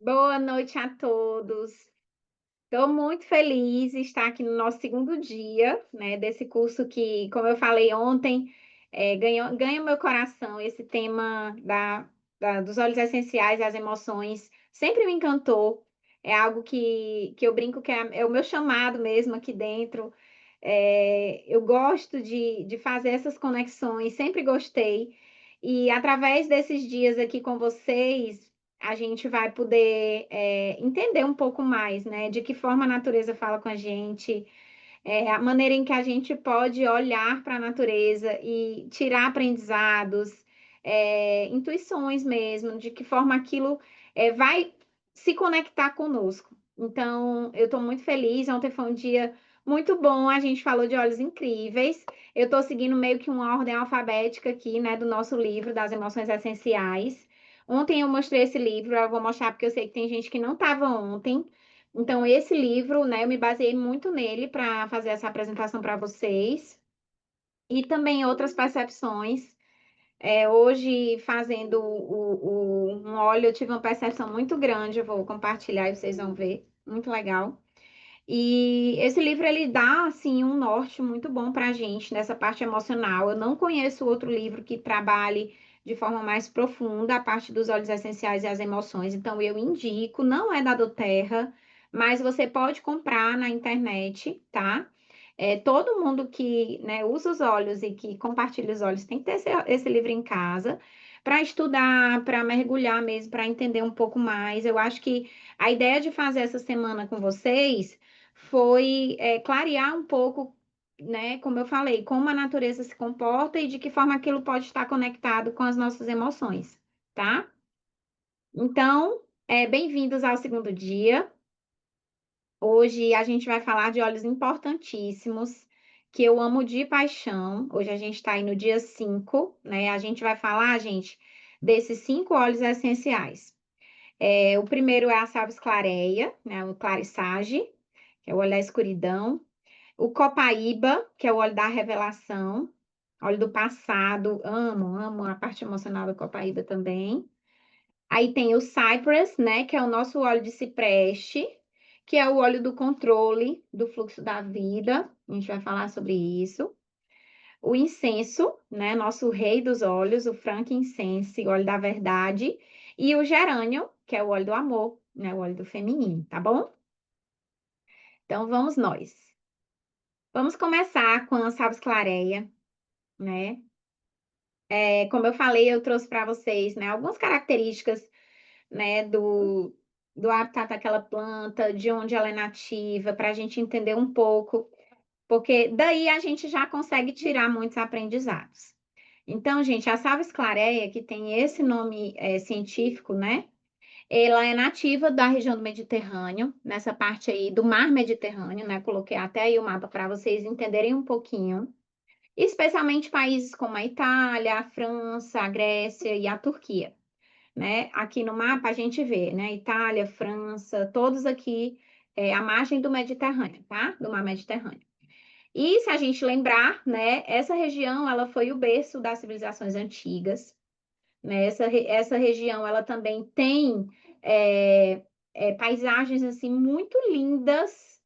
Boa noite a todos. Estou muito feliz de estar aqui no nosso segundo dia, né, desse curso que, como eu falei ontem, ganha meu coração. Esse tema dos óleos essenciais e as emoções sempre me encantou. É algo que eu brinco que é o meu chamado mesmo aqui dentro. Eu gosto de fazer essas conexões, sempre gostei. E através desses dias aqui com vocês, a gente vai poder entender um pouco mais, né, de que forma a natureza fala com a gente, a maneira em que a gente pode olhar para a natureza e tirar aprendizados, intuições mesmo, de que forma aquilo vai se conectar conosco. Então, eu estou muito feliz. Ontem foi um dia muito bom. A gente falou de olhos incríveis. Eu estou seguindo meio que uma ordem alfabética aqui, né, do nosso livro das emoções essenciais. Ontem eu mostrei esse livro, eu vou mostrar porque eu sei que tem gente que não estava ontem. Então, esse livro, né, eu me baseei muito nele para fazer essa apresentação para vocês. E também outras percepções. Hoje, fazendo um óleo, eu tive uma percepção muito grande. Eu vou compartilhar e vocês vão ver. Muito legal. E esse livro, ele dá, assim, um norte muito bom para a gente nessa parte emocional. Eu não conheço outro livro que trabalhe de forma mais profunda a parte dos óleos essenciais e as emoções. Então, eu indico, não é da doTERRA, mas você pode comprar na internet, tá? Todo mundo que, né, usa os óleos e que compartilha os óleos tem que ter esse livro em casa para estudar, para mergulhar mesmo, para entender um pouco mais. Eu acho que a ideia de fazer essa semana com vocês foi clarear um pouco, né, como eu falei, como a natureza se comporta e de que forma aquilo pode estar conectado com as nossas emoções, tá? Então, bem-vindos ao segundo dia. Hoje a gente vai falar de óleos importantíssimos que eu amo de paixão. Hoje a gente está aí no dia 5, né? A gente vai falar, gente, desses 5 óleos essenciais. O primeiro é a salve-clareia, né? O clarissage, que é o óleo da escuridão. O copaíba, que é o óleo da revelação, óleo do passado, amo, amo a parte emocional do copaíba também. Aí tem o cypress, né, que é o nosso óleo de cipreste, que é o óleo do controle do fluxo da vida. A gente vai falar sobre isso. O incenso, né, nosso rei dos óleos, o frankincense, óleo da verdade, e o gerânio, que é o óleo do amor, né, o óleo do feminino, tá bom? Então vamos nós. Vamos começar com a salve-clareia, né? Como eu falei, eu trouxe para vocês, né, algumas características, né, do habitat daquela planta, de onde ela é nativa, para a gente entender um pouco, porque daí a gente já consegue tirar muitos aprendizados. Então, gente, a salve esclareia, que tem esse nome científico, né? Ela é nativa da região do Mediterrâneo, nessa parte aí do mar Mediterrâneo, né? Coloquei até aí o mapa para vocês entenderem um pouquinho. Especialmente países como a Itália, a França, a Grécia e a Turquia, né? Aqui no mapa a gente vê, né? Itália, França, todos aqui à margem do Mediterrâneo, tá? Do mar Mediterrâneo. E se a gente lembrar, né? Essa região ela foi o berço das civilizações antigas, né? Essa região ela também tem é, paisagens assim muito lindas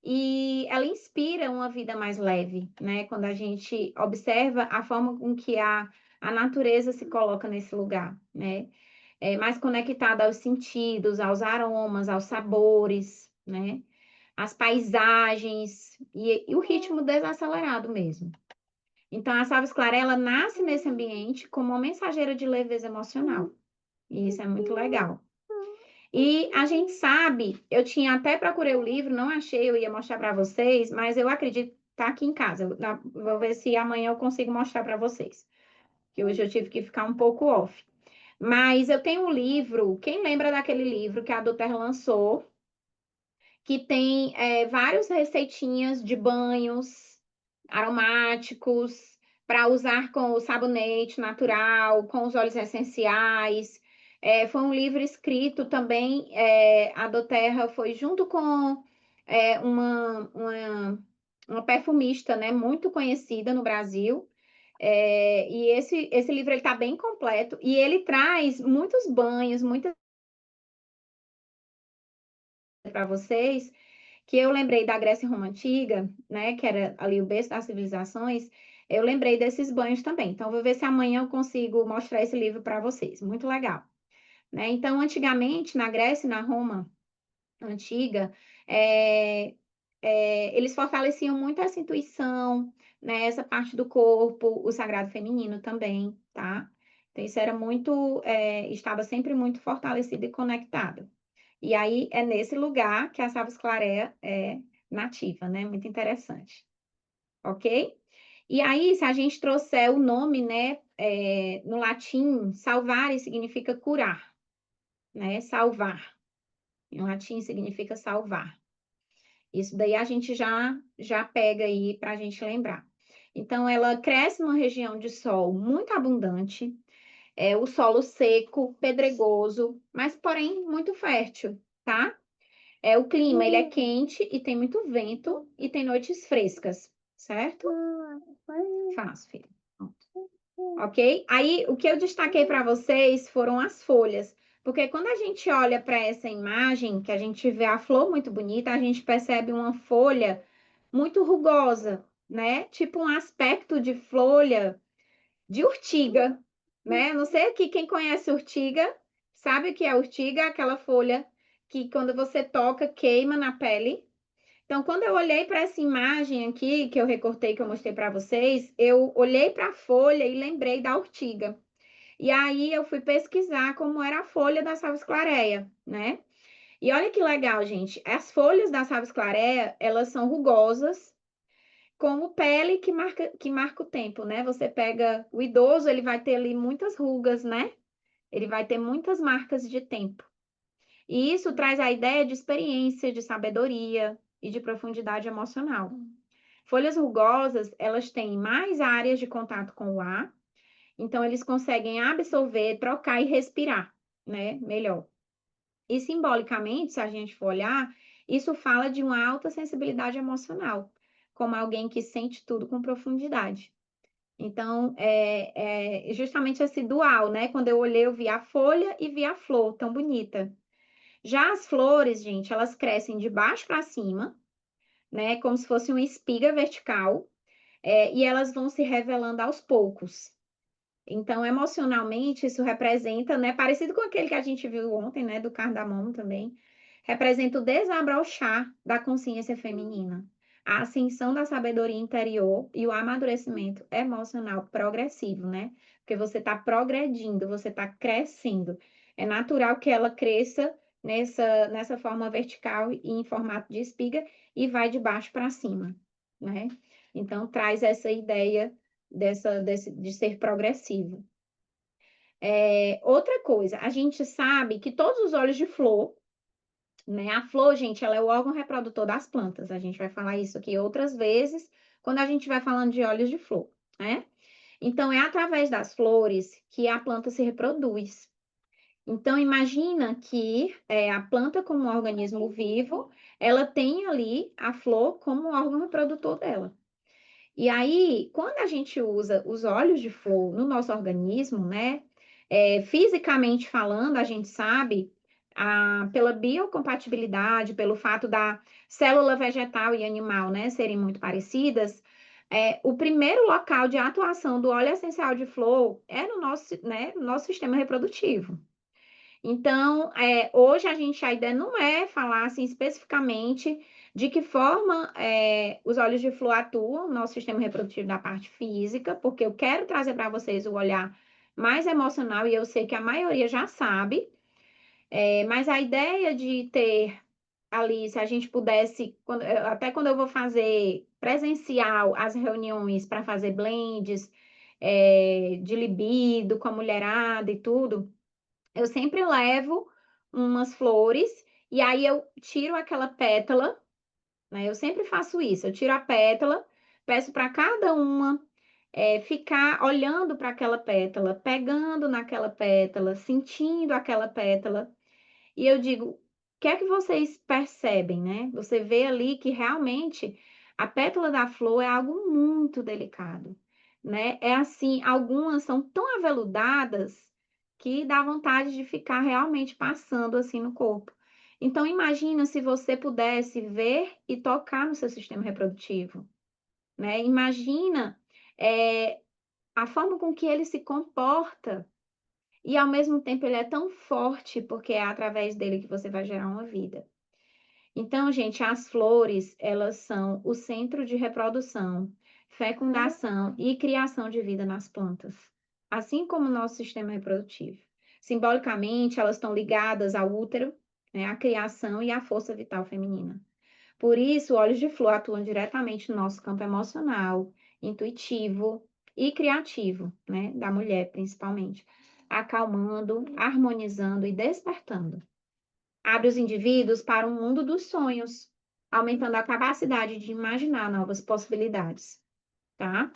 e ela inspira uma vida mais leve, né? Quando a gente observa a forma com que a natureza se coloca nesse lugar, né? Mais conectada aos sentidos, aos aromas, aos sabores, né? As paisagens e o ritmo desacelerado mesmo. Então, a Salves Clarela nasce nesse ambiente como uma mensageira de leveza emocional. E isso é muito legal. E a gente sabe, eu tinha até procurei o livro, não achei, eu ia mostrar para vocês, mas eu acredito que tá aqui em casa. Vou ver se amanhã eu consigo mostrar para vocês. Que hoje eu tive que ficar um pouco off. Mas eu tenho um livro, quem lembra daquele livro que a Doterra lançou, que tem várias receitinhas de banhos aromáticos para usar com o sabonete natural, com os óleos essenciais. Foi um livro escrito também, a Doterra foi junto com é, uma, uma, uma perfumista, né, muito conhecida no Brasil. E esse livro está bem completo e ele traz muitos banhos, muitas para vocês, que eu lembrei da Grécia Roma Antiga, né, que era ali o berço das civilizações, eu lembrei desses banhos também. Então, vou ver se amanhã eu consigo mostrar esse livro para vocês. Muito legal, né? Então, antigamente, na Grécia e na Roma Antiga, é, eles fortaleciam muito essa intuição, né, essa parte do corpo, o sagrado feminino também, tá? Então, isso era muito, estava sempre muito fortalecido e conectado. E aí é nesse lugar que a Salves Clarea é nativa, né? Muito interessante, ok? E aí, se a gente trouxer o nome, né, no latim, salvare significa curar, né? Salvar. Em latim significa salvar. Isso daí a gente já pega aí para a gente lembrar. Então, ela cresce numa região de sol muito abundante, o solo seco, pedregoso, mas porém muito fértil, tá? O clima, ele é quente e tem muito vento e tem noites frescas, certo? Faço, filho. Pronto. Ok? Aí, o que eu destaquei para vocês foram as folhas, porque quando a gente olha para essa imagem, que a gente vê a flor muito bonita, a gente percebe uma folha muito rugosa, né? Tipo um aspecto de folha de urtiga, né? Não sei aqui quem conhece urtiga, sabe o que é urtiga? Aquela folha que quando você toca queima na pele. Então, quando eu olhei para essa imagem aqui, que eu recortei, que eu mostrei para vocês, eu olhei para a folha e lembrei da urtiga. E aí eu fui pesquisar como era a folha da salves clareia, né? E olha que legal, gente. As folhas da salves clareia, elas são rugosas, como pele que marca o tempo, né? Você pega o idoso, ele vai ter ali muitas rugas, né? Ele vai ter muitas marcas de tempo. E isso traz a ideia de experiência, de sabedoria e de profundidade emocional. Folhas rugosas, elas têm mais áreas de contato com o ar, então eles conseguem absorver, trocar e respirar, né? Melhor. E simbolicamente, se a gente for olhar, isso fala de uma alta sensibilidade emocional, como alguém que sente tudo com profundidade. Então, é justamente esse dual, né? Quando eu olhei, eu vi a folha e vi a flor, tão bonita. Já as flores, gente, elas crescem de baixo para cima, né? Como se fosse uma espiga vertical, e elas vão se revelando aos poucos. Então, emocionalmente, isso representa, né? Parecido com aquele que a gente viu ontem, né? Do cardamomo também. Representa o desabrochar da consciência feminina, a ascensão da sabedoria interior e o amadurecimento emocional progressivo, né? Porque você está progredindo, você está crescendo. É natural que ela cresça nessa forma vertical e em formato de espiga e vai de baixo para cima, né? Então, traz essa ideia de ser progressivo. Outra coisa, a gente sabe que todos os óleos de flor, né? A flor, gente, ela é o órgão reprodutor das plantas. A gente vai falar isso aqui outras vezes, quando a gente vai falando de óleos de flor, né? Então, é através das flores que a planta se reproduz. Então, imagina que a planta, como um organismo vivo, ela tem ali a flor como órgão reprodutor dela. E aí, quando a gente usa os óleos de flor no nosso organismo, né? Fisicamente falando, a gente sabe, pela biocompatibilidade, pelo fato da célula vegetal e animal, né, serem muito parecidas, o primeiro local de atuação do óleo essencial de flor é no nosso, né, no nosso sistema reprodutivo. Então, hoje a gente ainda não falar assim especificamente de que forma os óleos de flor atuam no nosso sistema reprodutivo da parte física, porque eu quero trazer para vocês o olhar mais emocional e eu sei que a maioria já sabe, mas a ideia de ter ali, se a gente pudesse, até quando eu vou fazer presencial as reuniões para fazer blends de libido com a mulherada e tudo. Eu sempre levo umas flores e aí eu tiro aquela pétala, né? Eu sempre faço isso. Eu tiro a pétala, peço para cada uma ficar olhando para aquela pétala, pegando naquela pétala, sentindo aquela pétala. E eu digo, o que é que vocês percebem, né? Você vê ali que realmente a pétala da flor é algo muito delicado, né? É assim, algumas são tão aveludadas que dá vontade de ficar realmente passando assim no corpo. Então, imagina se você pudesse ver e tocar no seu sistema reprodutivo, né? Imagina, a forma com que ele se comporta e, ao mesmo tempo, ele é tão forte, porque é através dele que você vai gerar uma vida. Então, gente, as flores, elas são o centro de reprodução, fecundação e criação de vida nas plantas, assim como o nosso sistema reprodutivo. Simbolicamente, elas estão ligadas ao útero, né, à criação e à força vital feminina. Por isso, óleos de flor atuam diretamente no nosso campo emocional, intuitivo e criativo, né, da mulher, principalmente, acalmando, harmonizando e despertando. Abre os indivíduos para um mundo dos sonhos, aumentando a capacidade de imaginar novas possibilidades, tá?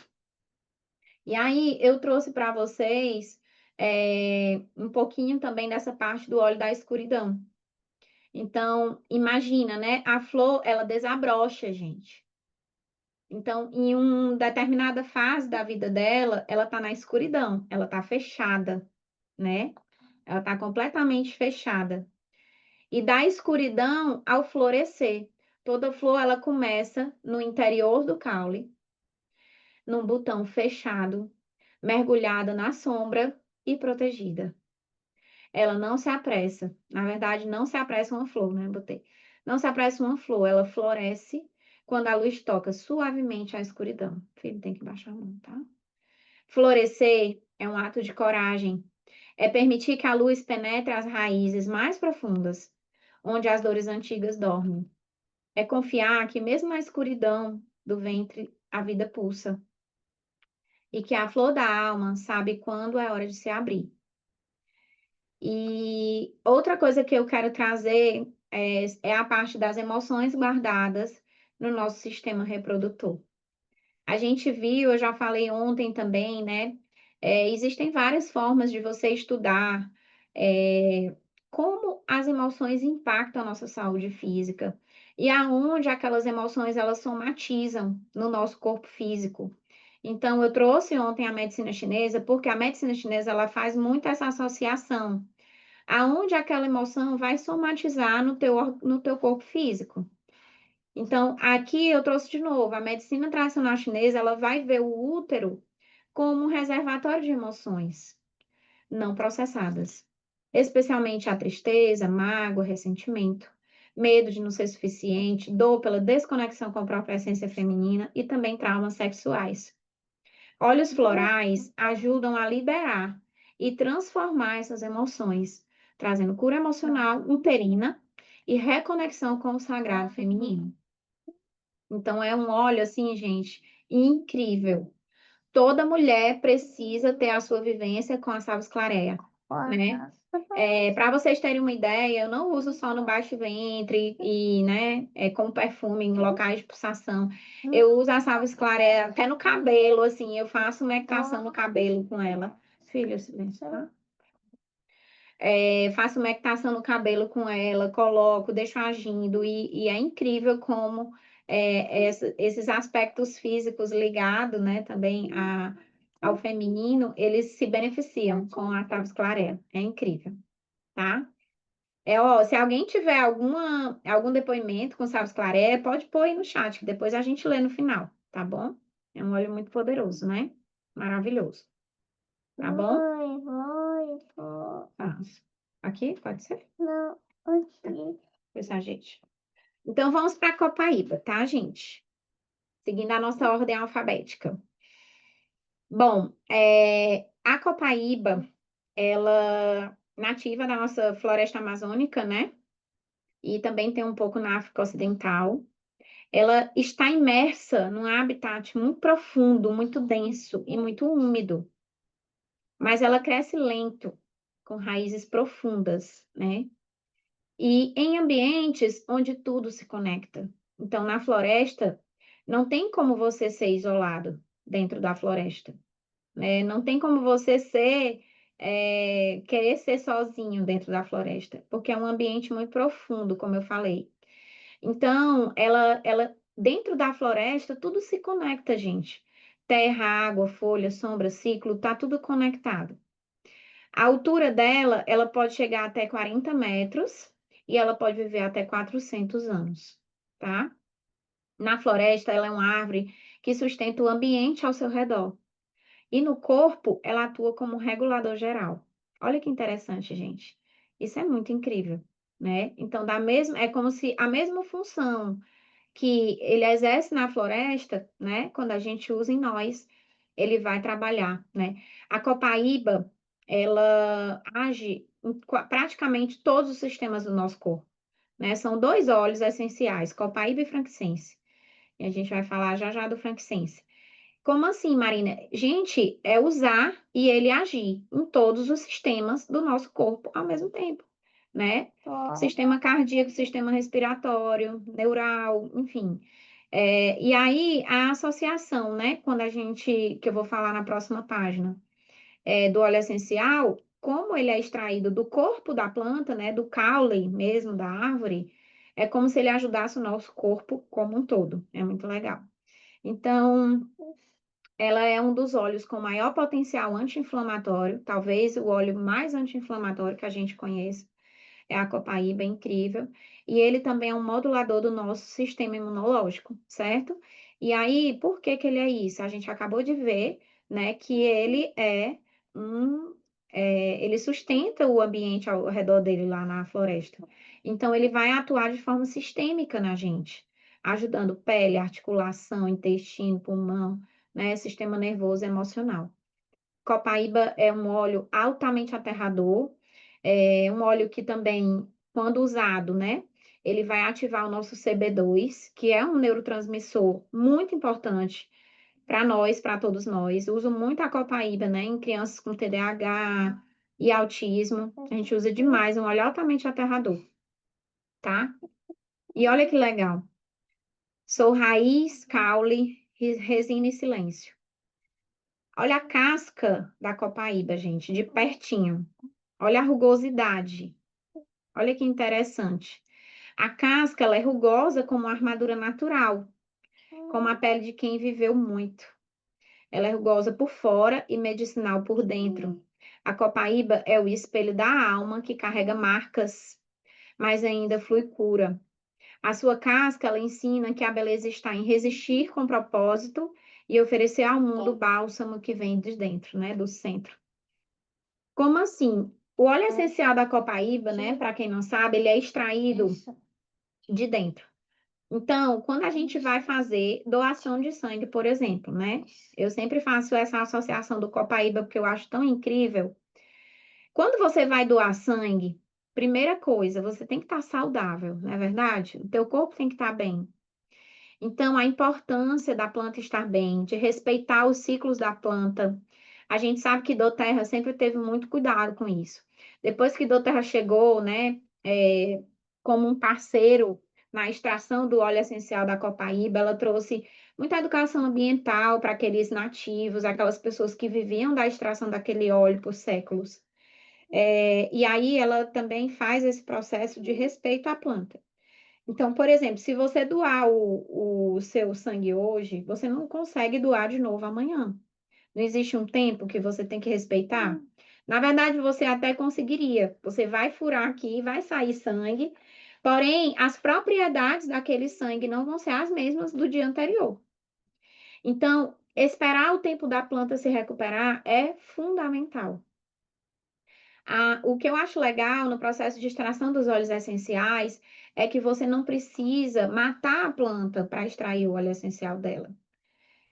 E aí eu trouxe para vocês um pouquinho também dessa parte do óleo da escuridão. Então, imagina, né? A flor, ela desabrocha, gente. Então, em uma determinada fase da vida dela, ela tá na escuridão, ela tá fechada, né? Ela tá completamente fechada. E da escuridão ao florescer. Toda flor ela começa no interior do caule, num botão fechado, mergulhada na sombra e protegida. Ela não se apressa. Na verdade, não se apressa uma flor, né? Botei. Não se apressa uma flor, ela floresce quando a luz toca suavemente a escuridão. Filho, tem que baixar a mão, tá? Florescer é um ato de coragem. É permitir que a luz penetre as raízes mais profundas, onde as dores antigas dormem. É confiar que, mesmo na escuridão do ventre, a vida pulsa. E que a flor da alma sabe quando é hora de se abrir. E outra coisa que eu quero trazer é a parte das emoções guardadas no nosso sistema reprodutor. A gente viu, eu já falei ontem também, né? Existem várias formas de você estudar como as emoções impactam a nossa saúde física e aonde aquelas emoções elas somatizam no nosso corpo físico. Então, eu trouxe ontem a medicina chinesa porque a medicina chinesa ela faz muito essa associação, aonde aquela emoção vai somatizar no teu corpo físico. Então, aqui eu trouxe de novo, a medicina tradicional chinesa, ela vai ver o útero como um reservatório de emoções não processadas, especialmente a tristeza, mágoa, ressentimento, medo de não ser suficiente, dor pela desconexão com a própria essência feminina e também traumas sexuais. Óleos florais ajudam a liberar e transformar essas emoções, trazendo cura emocional uterina e reconexão com o sagrado feminino. Então, é um óleo, assim, gente, incrível. Toda mulher precisa ter a sua vivência com a Salves Clareia, né? Para vocês terem uma ideia, eu não uso só no baixo ventre e, né, como perfume em locais de pulsação. Eu uso a Salves Clareia até no cabelo, assim, eu faço meditação no cabelo com ela. Filha, silêncio, tá? Faço meditação no cabelo com ela, coloco, deixo agindo, e é incrível como esses aspectos físicos ligados, né, também ao feminino, eles se beneficiam com a Tavis Clarea. É incrível, tá? Ó, se alguém tiver algum depoimento com Tavis Clarea, pode pôr aí no chat, que depois a gente lê no final, tá bom? É um óleo muito poderoso, né? Maravilhoso. Tá bom? Tá. Aqui, pode ser? Não, aqui. Pois a gente. Então, vamos para a Copaíba, tá, gente? Seguindo a nossa ordem alfabética. Bom, a Copaíba, ela nativa da nossa floresta amazônica, né? E também tem um pouco na África Ocidental. Ela está imersa num habitat muito profundo, muito denso e muito úmido. Mas ela cresce lento, com raízes profundas, né? E em ambientes onde tudo se conecta. Então, na floresta, não tem como você ser isolado dentro da floresta, né? Não tem como você querer ser sozinho dentro da floresta, porque é um ambiente muito profundo, como eu falei. Então, dentro da floresta, tudo se conecta, gente. Terra, água, folha, sombra, ciclo, tá tudo conectado. A altura dela, ela pode chegar até 40 metros e ela pode viver até 400 anos, tá? Na floresta, ela é uma árvore que sustenta o ambiente ao seu redor. E no corpo, ela atua como regulador geral. Olha que interessante, gente. Isso é muito incrível, né? Então, é como se a mesma função que ele exerce na floresta, né? Quando a gente usa em nós, ele vai trabalhar, né? A copaíba, ela age em praticamente todos os sistemas do nosso corpo, né? São dois óleos essenciais, copaíba e frankincense. E a gente vai falar já já do frankincense. Como assim, Marina? Gente, é usar e ele agir em todos os sistemas do nosso corpo ao mesmo tempo, né? Sistema cardíaco, sistema respiratório, neural, enfim. E aí, a associação, né? Que eu vou falar na próxima página, do óleo essencial, como ele é extraído do corpo da planta, né? Do caule mesmo da árvore, é como se ele ajudasse o nosso corpo como um todo. É muito legal. Então, ela é um dos óleos com maior potencial anti-inflamatório, talvez o óleo mais anti-inflamatório que a gente conhece, é a copaíba, é incrível. E ele também é um modulador do nosso sistema imunológico, certo? E aí, por que que ele é isso? A gente acabou de ver, né, que um, ele sustenta o ambiente ao redor dele lá na floresta. Então, ele vai atuar de forma sistêmica na gente, ajudando pele, articulação, intestino, pulmão, né, sistema nervoso e emocional. Copaíba é um óleo altamente aterrador, é um óleo que também, quando usado, né, ele vai ativar o nosso CB2, que é um neurotransmissor muito importante para nós, para todos nós. Uso muito a copaíba, né, em crianças com TDAH e autismo. A gente usa demais, um óleo altamente aterrador, tá? E olha que legal. Sou raiz, caule, resina e silêncio. Olha a casca da copaíba, gente, de pertinho. Olha a rugosidade. Olha que interessante. A casca, ela é rugosa como uma armadura natural, como a pele de quem viveu muito. Ela é rugosa por fora e medicinal por dentro. A copaíba é o espelho da alma que carrega marcas, mas ainda flui cura. A sua casca, ela ensina que a beleza está em resistir com propósito e oferecer ao mundo o bálsamo que vem de dentro, né, do centro. Como assim? O óleo essencial da copaíba, né, para quem não sabe, ele é extraído de dentro. Então, quando a gente vai fazer doação de sangue, por exemplo, né? Eu sempre faço essa associação do copaíba porque eu acho tão incrível. Quando você vai doar sangue, primeira coisa, você tem que estar saudável, não é verdade? O teu corpo tem que estar bem. Então, a importância da planta estar bem, de respeitar os ciclos da planta. A gente sabe que doTERRA sempre teve muito cuidado com isso. Depois que doTERRA chegou, né, como um parceiro na extração do óleo essencial da copaíba, ela trouxe muita educação ambiental para aqueles nativos, aquelas pessoas que viviam da extração daquele óleo por séculos. E aí ela também faz esse processo de respeito à planta. Então, por exemplo, se você doar o seu sangue hoje, você não consegue doar de novo amanhã. Não existe um tempo que você tem que respeitar? Na verdade, você até conseguiria. Você vai furar aqui, vai sair sangue, porém, as propriedades daquele sangue não vão ser as mesmas do dia anterior. Então, esperar o tempo da planta se recuperar é fundamental. O que eu acho legal no processo de extração dos óleos essenciais é que você não precisa matar a planta para extrair o óleo essencial dela,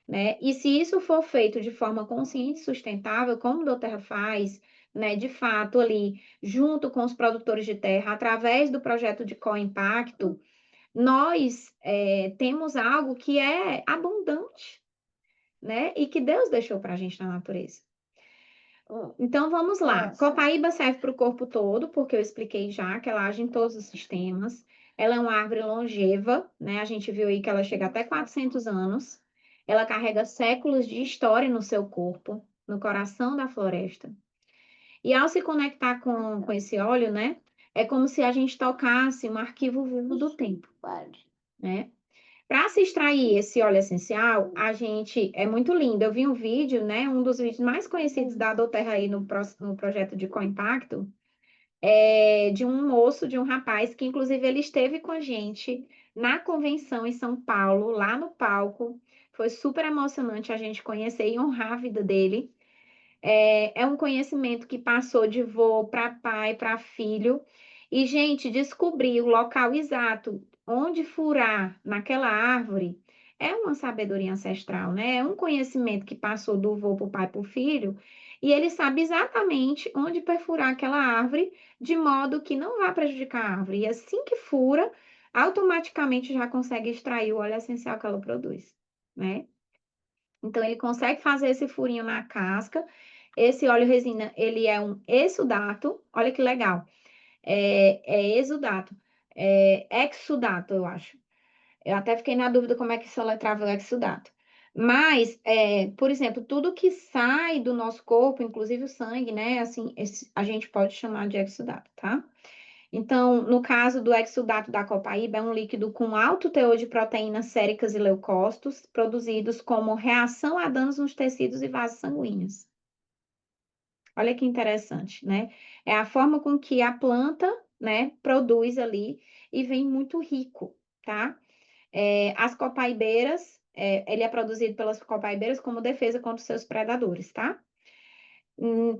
né? E se isso for feito de forma consciente e sustentável, como o doTERRA faz, né, de fato ali, junto com os produtores de terra, através do projeto de co-impacto, nós temos algo que é abundante, né? E que Deus deixou para a gente na natureza. Então vamos lá. Copaíba serve para o corpo todo, porque eu expliquei já que ela age em todos os sistemas. Ela é uma árvore longeva, né? A gente viu aí que ela chega até 400 anos. Ela carrega séculos de história no seu corpo, no coração da floresta. E ao se conectar com esse óleo, né? É como se a gente tocasse um arquivo vivo do tempo, né? Para se extrair esse óleo essencial, a gente é muito lindo. Eu vi um vídeo, né? Um dos vídeos mais conhecidos da doTERRA aí no projeto de co-impacto. de um moço, de um rapaz, que inclusive ele esteve com a gente na convenção em São Paulo, lá no palco. Foi super emocionante a gente conhecer e honrar a vida dele. É um conhecimento que passou de vô para pai, para filho. E, gente, descobrir o local exato onde furar naquela árvore é uma sabedoria ancestral, né? É um conhecimento que passou do vô para o pai para o filho. E ele sabe exatamente onde perfurar aquela árvore, de modo que não vá prejudicar a árvore. E assim que fura, automaticamente já consegue extrair o óleo essencial que ela produz, né? Então, ele consegue fazer esse furinho na casca. Esse óleo resina, ele é um exudato. Olha que legal. É exudato. Exudato, eu acho. Eu até fiquei na dúvida como é que se letrava o exudato. Mas, por exemplo, tudo que sai do nosso corpo, inclusive o sangue, né? Assim, a gente pode chamar de exudato, tá? Então, no caso do exudato da copaíba, é um líquido com alto teor de proteínas séricas e leucócitos, produzidos como reação a danos nos tecidos e vasos sanguíneos. Olha que interessante, né? É a forma com que a planta, né, produz ali e vem muito rico, tá? As copaibeiras, ele é produzido pelas copaibeiras como defesa contra os seus predadores, tá?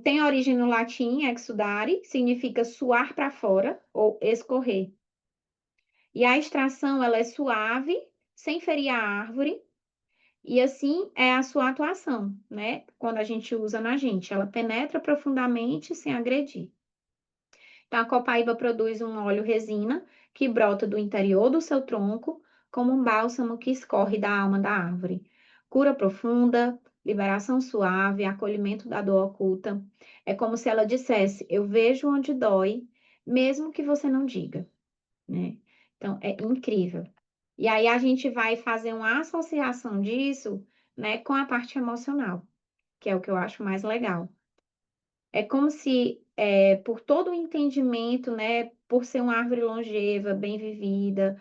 Tem origem no latim, exudare, significa suar para fora ou escorrer. E a extração, ela é suave, sem ferir a árvore, e assim é a sua atuação, né? Quando a gente usa na gente, ela penetra profundamente sem agredir. Então, a copaíba produz um óleo resina que brota do interior do seu tronco, como um bálsamo que escorre da alma da árvore. Cura profunda, liberação suave, acolhimento da dor oculta. É como se ela dissesse: Eu vejo onde dói, mesmo que você não diga, né? Então, é incrível. E aí a gente vai fazer uma associação disso, né, com a parte emocional, que é o que eu acho mais legal. É como se, por todo o entendimento, né, por ser uma árvore longeva, bem vivida,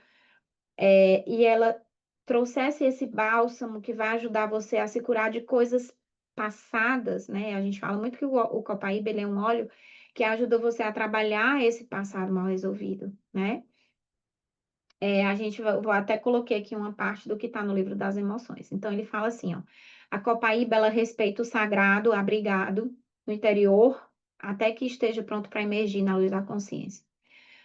e ela trouxesse esse bálsamo que vai ajudar você a se curar de coisas passadas, né? A gente fala muito que o copaíba, ele é um óleo que ajuda você a trabalhar esse passado mal resolvido, né? Vou até coloquei aqui uma parte do que está no livro das emoções. Então, ele fala assim, ó, a copaíba, ela respeita o sagrado, abrigado no interior, até que esteja pronto para emergir na luz da consciência.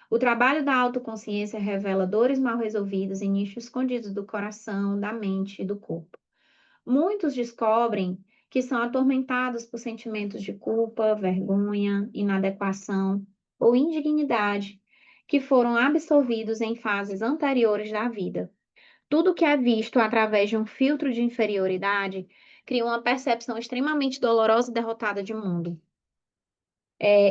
O trabalho da autoconsciência revela dores mal resolvidas em nichos escondidos do coração, da mente e do corpo. Muitos descobrem que são atormentados por sentimentos de culpa, vergonha, inadequação ou indignidade que foram absorvidos em fases anteriores da vida. Tudo que é visto através de um filtro de inferioridade cria uma percepção extremamente dolorosa e derrotada de mundo.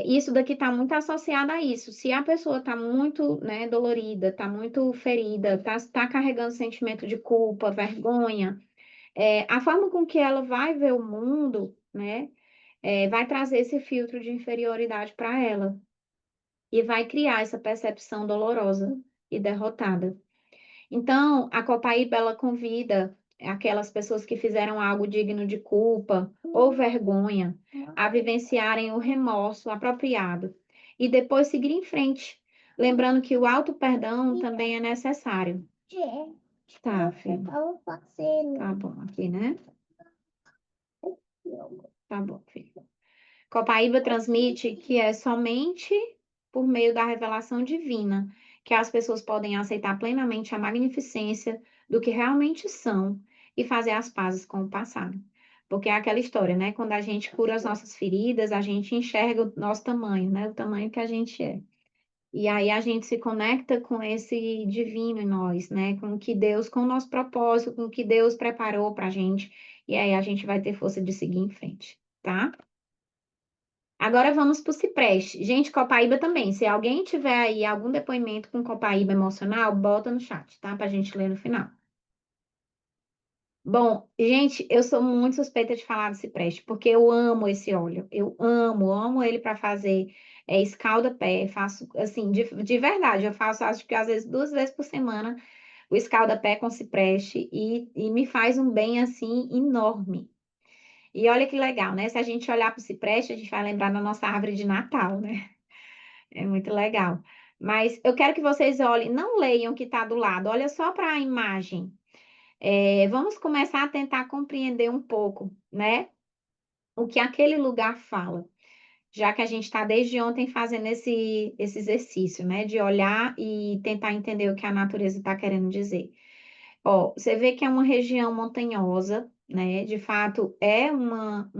Isso daqui está muito associado a isso. Se a pessoa está muito, né, dolorida, está muito ferida, está carregando sentimento de culpa, vergonha, a forma com que ela vai ver o mundo, né, vai trazer esse filtro de inferioridade para ela e vai criar essa percepção dolorosa e derrotada. Então, a Copaíba, ela convida aquelas pessoas que fizeram algo digno de culpa ou vergonha a vivenciarem o remorso apropriado e depois seguir em frente, lembrando que o auto-perdão também é necessário. Tá, filho. Tá bom aqui, né? Tá bom, filho. Copaíba transmite que é somente por meio da revelação divina que as pessoas podem aceitar plenamente a magnificência do que realmente são e fazer as pazes com o passado. Porque é aquela história, né? Quando a gente cura as nossas feridas, a gente enxerga o nosso tamanho, né? O tamanho que a gente é. E aí a gente se conecta com esse divino em nós, né? Com o que Deus, com o nosso propósito, com o que Deus preparou pra gente. E aí a gente vai ter força de seguir em frente, tá? Agora vamos para o Cipreste. Gente, Copaíba também. Se alguém tiver aí algum depoimento com Copaíba emocional, bota no chat, tá? Pra gente ler no final. Bom, gente, eu sou muito suspeita de falar do Cipreste, porque eu amo esse óleo. Eu amo ele para fazer escalda-pé. Faço, assim, de verdade, eu faço, acho que às vezes 2 vezes por semana, o escalda-pé com Cipreste e me faz um bem, assim, enorme. E olha que legal, né? Se a gente olhar para o cipreste, a gente vai lembrar da nossa árvore de Natal, né? É muito legal. Mas eu quero que vocês olhem, não leiam o que está do lado, olha só para a imagem. Vamos começar a tentar compreender um pouco, né? O que aquele lugar fala, já que a gente está desde ontem fazendo esse exercício, né? De olhar e tentar entender o que a natureza está querendo dizer. Ó, você vê que é uma região montanhosa, né? De fato, é uma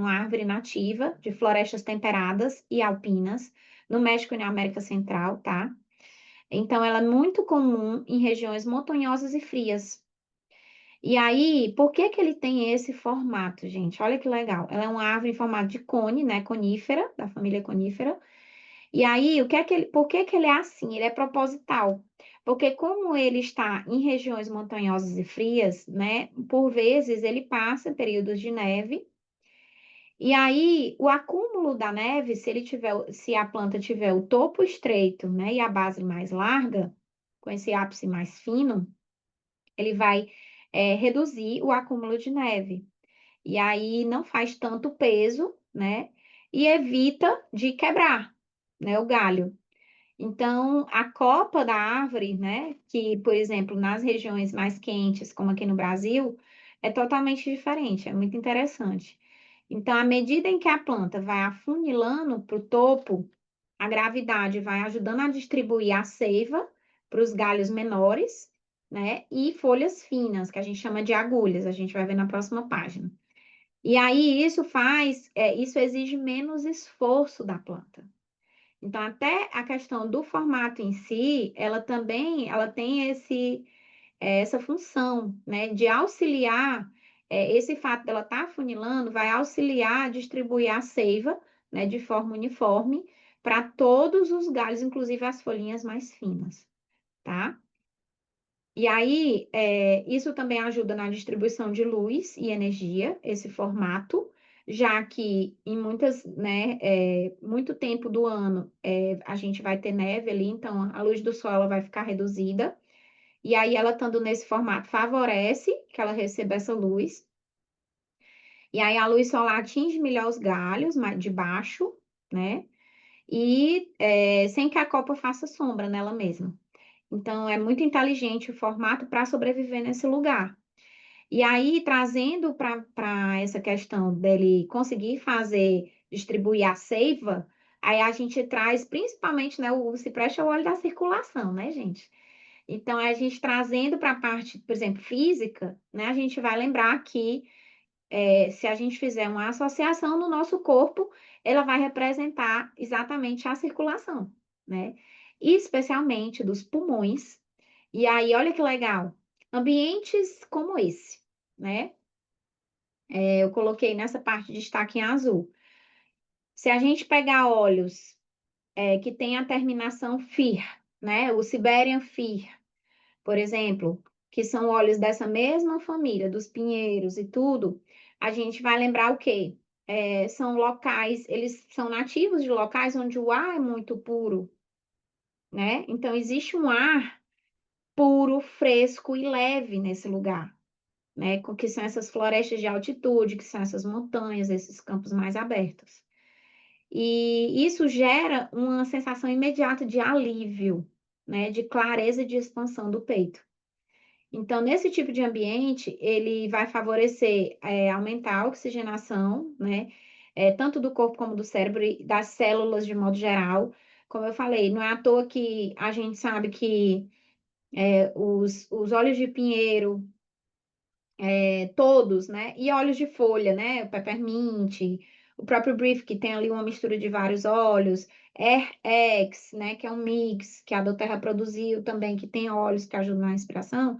árvore nativa de florestas temperadas e alpinas no México e na América Central, tá? Então, ela é muito comum em regiões montanhosas e frias. E aí, por que que ele tem esse formato, gente? Olha que legal. Ela é uma árvore em formato de cone, né? Conífera, da família conífera. E aí, por que que ele é assim? Ele é proposital. Porque como ele está em regiões montanhosas e frias, né? Por vezes ele passa períodos de neve. E aí, o acúmulo da neve, se a planta tiver o topo estreito, né, e a base mais larga, com esse ápice mais fino, ele vai reduzir o acúmulo de neve. E aí não faz tanto peso, né? E evita de quebrar, né, o galho. Então, a copa da árvore, né, que, por exemplo, nas regiões mais quentes, como aqui no Brasil, é totalmente diferente, é muito interessante. Então, à medida em que a planta vai afunilando para o topo, a gravidade vai ajudando a distribuir a seiva para os galhos menores, né, e folhas finas, que a gente chama de agulhas, a gente vai ver na próxima página. E aí, isso exige menos esforço da planta. Então, até a questão do formato em si, ela tem essa função, né, de auxiliar, esse fato dela estar afunilando vai auxiliar a distribuir a seiva, né, de forma uniforme para todos os galhos, inclusive as folhinhas mais finas, tá? E aí, isso também ajuda na distribuição de luz e energia, esse formato, já que em muito tempo do ano a gente vai ter neve ali, então a luz do sol ela vai ficar reduzida. E aí, ela estando nesse formato, favorece que ela receba essa luz. E aí, a luz solar atinge melhor os galhos de baixo, né? E sem que a copa faça sombra nela mesma. Então, é muito inteligente o formato para sobreviver nesse lugar. E aí, trazendo para essa questão dele conseguir distribuir a seiva, aí a gente traz principalmente, né, o cipreste é o óleo da circulação, né, gente? Então, a gente trazendo para a parte, por exemplo, física, né, a gente vai lembrar que se a gente fizer uma associação no nosso corpo, ela vai representar exatamente a circulação, né? E especialmente dos pulmões. E aí, olha que legal, ambientes como esse, né? Eu coloquei nessa parte de destaque em azul. Se a gente pegar óleos que tem a terminação FIR, né? O Siberian FIR, por exemplo, que são óleos dessa mesma família, dos pinheiros e tudo, a gente vai lembrar o quê? São locais, eles são nativos de locais onde o ar é muito puro, né? Então, existe um ar puro, fresco e leve nesse lugar, né? Que são essas florestas de altitude, que são essas montanhas, esses campos mais abertos. E isso gera uma sensação imediata de alívio, né? De clareza e de expansão do peito. Então, nesse tipo de ambiente, ele vai favorecer, aumentar a oxigenação, né? Tanto do corpo como do cérebro e das células de modo geral. Como eu falei, não é à toa que a gente sabe que os óleos de pinheiro, todos, né? E óleos de folha, né? O peppermint, o próprio brief, que tem ali uma mistura de vários óleos. Air-X, né? Que é um mix que a doTERRA produziu também, que tem óleos que ajudam na respiração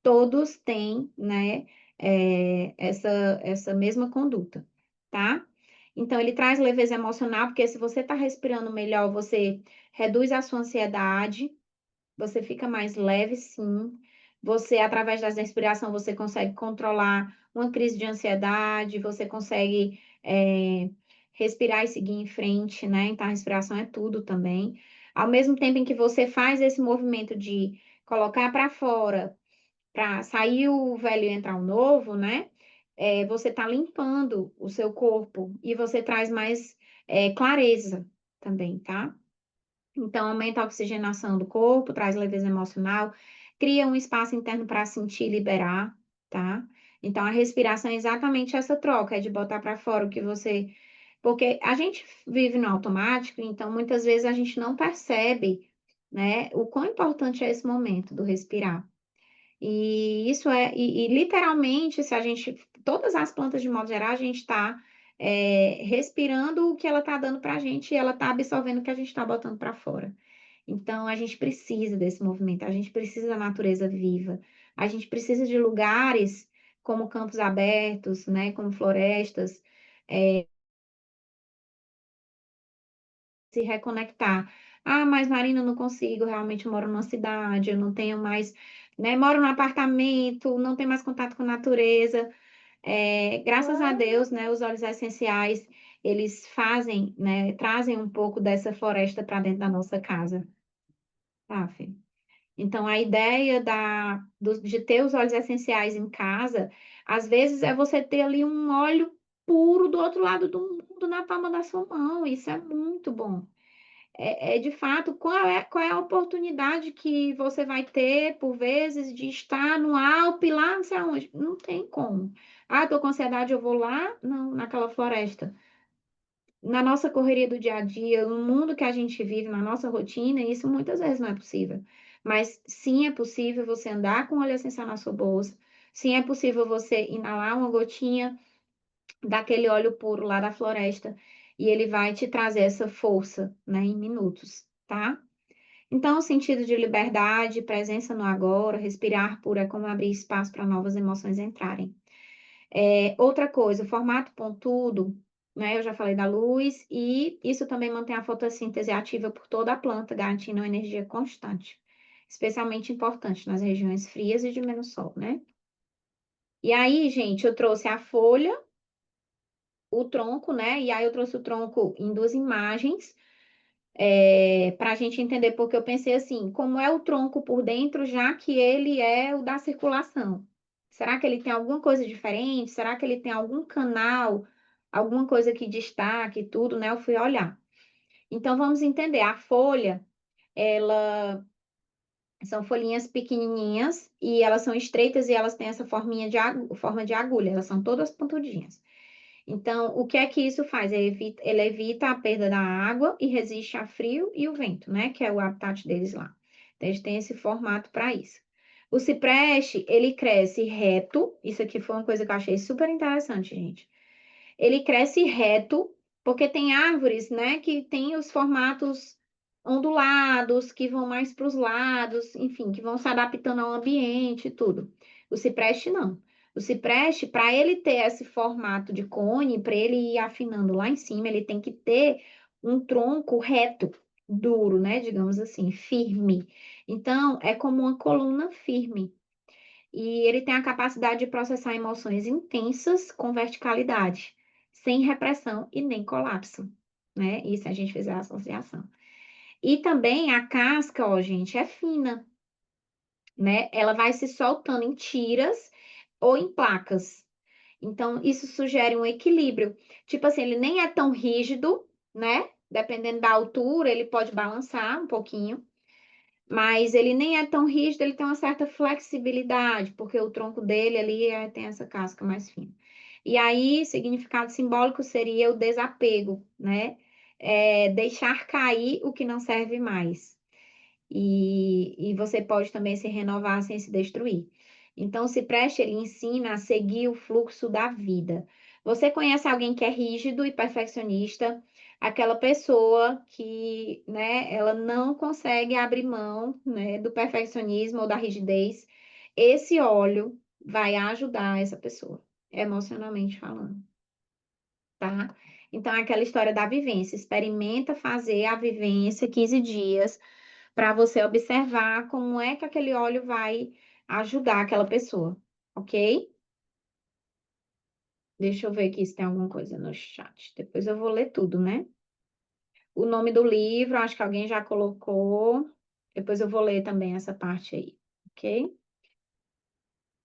todos têm, né, essa mesma conduta, tá? Então, ele traz leveza emocional, porque se você está respirando melhor, você reduz a sua ansiedade, você fica mais leve, sim. Você, através da respiração, você consegue controlar uma crise de ansiedade, você consegue respirar e seguir em frente, né? Então, a respiração é tudo também. Ao mesmo tempo em que você faz esse movimento de colocar para fora, para sair o velho e entrar o novo, né? Você está limpando o seu corpo e você traz mais clareza também, tá? Então, aumenta a oxigenação do corpo, traz leveza emocional, cria um espaço interno para sentir e liberar, tá? Então, a respiração é exatamente essa troca, é de botar para fora o que você. Porque a gente vive no automático, então muitas vezes a gente não percebe, né, o quão importante é esse momento do respirar. E literalmente, se a gente, todas as plantas de modo geral, a gente está respirando o que ela está dando para a gente e ela está absorvendo o que a gente está botando para fora. Então, a gente precisa desse movimento, a gente precisa da natureza viva, a gente precisa de lugares como campos abertos, né, como florestas, se reconectar. Ah, mas Marina, eu não consigo, realmente eu moro numa cidade, eu não tenho mais, né, moro num apartamento, não tenho mais contato com a natureza. Graças a Deus, né, os óleos essenciais, eles fazem, né, trazem um pouco dessa floresta para dentro da nossa casa, tá, Fê? Então, a ideia de ter os óleos essenciais em casa, às vezes é você ter ali um óleo puro do outro lado do mundo na palma da sua mão. Isso é muito bom. De fato, qual é a oportunidade que você vai ter, por vezes, de estar no Alpe, lá não sei aonde? Não tem como. Ah, estou com ansiedade, eu vou lá? Não, naquela floresta. Na nossa correria do dia a dia, no mundo que a gente vive, na nossa rotina, isso muitas vezes não é possível. Mas sim é possível você andar com óleo essencial na sua bolsa. Sim é possível você inalar uma gotinha daquele óleo puro lá da floresta e ele vai te trazer essa força, né, em minutos, tá? Então, o sentido de liberdade, presença no agora, respirar puro é como abrir espaço para novas emoções entrarem. Outra coisa, o formato pontudo, né? Eu já falei da luz, e isso também mantém a fotossíntese ativa por toda a planta, garantindo uma energia constante, especialmente importante nas regiões frias e de menos sol, né? E aí, gente, eu trouxe a folha, o tronco, né? E aí eu trouxe o tronco em duas imagens, para a gente entender, porque eu pensei assim, como é o tronco por dentro, já que ele é o da circulação? Será que ele tem alguma coisa diferente? Será que ele tem algum canal, alguma coisa que destaque e tudo, né? Eu fui olhar. Então vamos entender. A folha, ela são folhinhas pequenininhas e elas são estreitas e elas têm essa forma de agulha, elas são todas pontudinhas. Então, o que é que isso faz? Ele evita a perda da água e resiste a frio e o vento, né? Que é o habitat deles lá. Então, eles têm esse formato para isso. O cipreste, ele cresce reto. Isso aqui foi uma coisa que eu achei super interessante, gente. Ele cresce reto, porque tem árvores, né, que tem os formatos ondulados, que vão mais para os lados, enfim, que vão se adaptando ao ambiente e tudo. O cipreste não. O cipreste, para ele ter esse formato de cone, para ele ir afinando lá em cima, ele tem que ter um tronco reto, duro, né, digamos assim, firme. Então, é como uma coluna firme. E ele tem a capacidade de processar emoções intensas com verticalidade, sem repressão e nem colapso, né? Isso a gente fez a associação. E também a casca, ó, gente, é fina, né? Ela vai se soltando em tiras ou em placas. Então, isso sugere um equilíbrio. Tipo assim, ele nem é tão rígido, né? Dependendo da altura, ele pode balançar um pouquinho. Mas ele nem é tão rígido, ele tem uma certa flexibilidade, porque o tronco dele ali tem essa casca mais fina. E aí, significado simbólico seria o desapego, né? Deixar cair o que não serve mais. E você pode também se renovar sem se destruir. Então, o cipreste, ele ensina a seguir o fluxo da vida. Você conhece alguém que é rígido e perfeccionista, aquela pessoa que, né, ela não consegue abrir mão, né, do perfeccionismo ou da rigidez. Esse óleo vai ajudar essa pessoa, emocionalmente falando, tá? Então, é aquela história da vivência. Experimenta fazer a vivência 15 dias para você observar como é que aquele óleo vai ajudar aquela pessoa, ok? Deixa eu ver aqui se tem alguma coisa no chat. Depois eu vou ler tudo, né? O nome do livro, acho que alguém já colocou. Depois eu vou ler também essa parte aí, ok?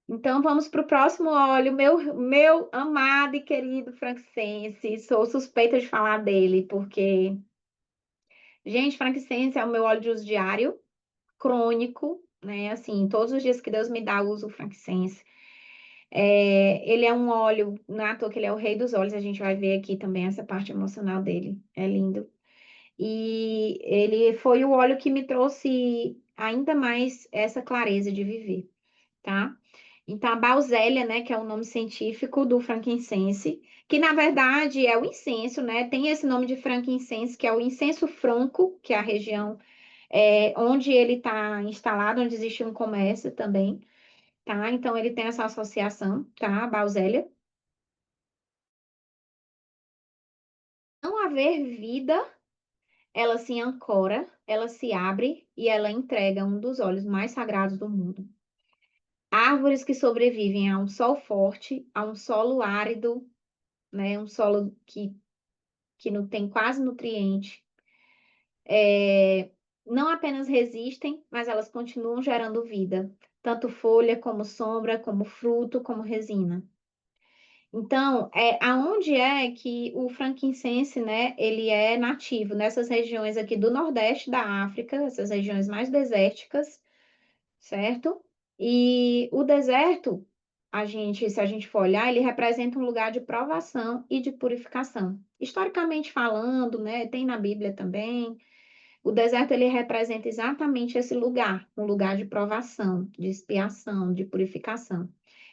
Então vamos para o próximo óleo, meu amado e querido frankincense. Sou suspeita de falar dele, porque Gente, frankincense é o meu óleo de uso diário, crônico, né? Assim, todos os dias que Deus me dá, eu uso o frankincense. Ele é um óleo, não é à toa que ele é o rei dos óleos, a gente vai ver aqui também essa parte emocional dele. É lindo. E ele foi o óleo que me trouxe ainda mais essa clareza de viver, tá? Então, a Bausélia, né, que é o nome científico do frankincense, que na verdade é o incenso, né? Tem esse nome de frankincense, que é o incenso franco, que é a região onde ele está instalado, onde existe um comércio também, tá? Então, ele tem essa associação, tá? A Bausélia. Não haver vida, ela se ancora, ela se abre e ela entrega um dos óleos mais sagrados do mundo. Árvores que sobrevivem a um sol forte, a um solo árido, né? Um solo que não tem quase nutriente. É, não apenas resistem, mas elas continuam gerando vida, tanto folha como sombra, como fruto, como resina. Então, aonde é que o frankincense, né, ele é nativo? Nessas regiões aqui do Nordeste da África, essas regiões mais desérticas, certo? E o deserto, se a gente for olhar, ele representa um lugar de provação e de purificação. Historicamente falando, né, tem na Bíblia também, o deserto ele representa exatamente esse lugar, um lugar de provação, de expiação, de purificação.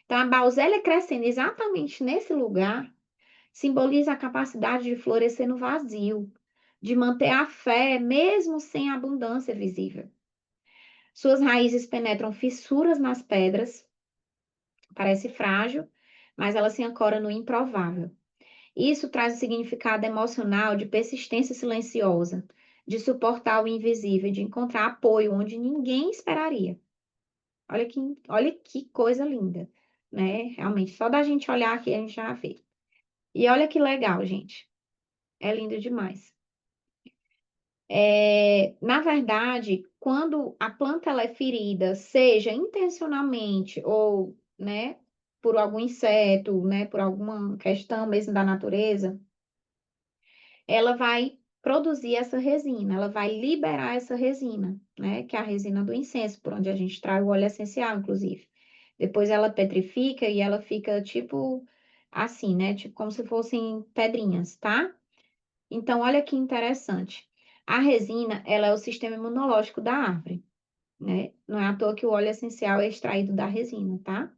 Então, a Bausélia crescendo exatamente nesse lugar simboliza a capacidade de florescer no vazio, de manter a fé mesmo sem abundância visível. Suas raízes penetram fissuras nas pedras, parece frágil, mas ela se ancora no improvável. Isso traz o significado emocional de persistência silenciosa, de suportar o invisível, de encontrar apoio onde ninguém esperaria. Olha que coisa linda, né? Realmente, só da gente olhar aqui a gente já vê. E olha que legal, gente. É lindo demais. Na verdade, quando a planta ela é ferida, seja intencionalmente ou, né, por algum inseto, né, por alguma questão mesmo da natureza, ela vai produzir essa resina, ela vai liberar essa resina, né, que é a resina do incenso, por onde a gente traz o óleo essencial, inclusive. Depois ela petrifica e ela fica tipo assim, né, tipo como se fossem pedrinhas, tá? Então, olha que interessante. A resina, ela é o sistema imunológico da árvore, né? Não é à toa que o óleo essencial é extraído da resina, tá?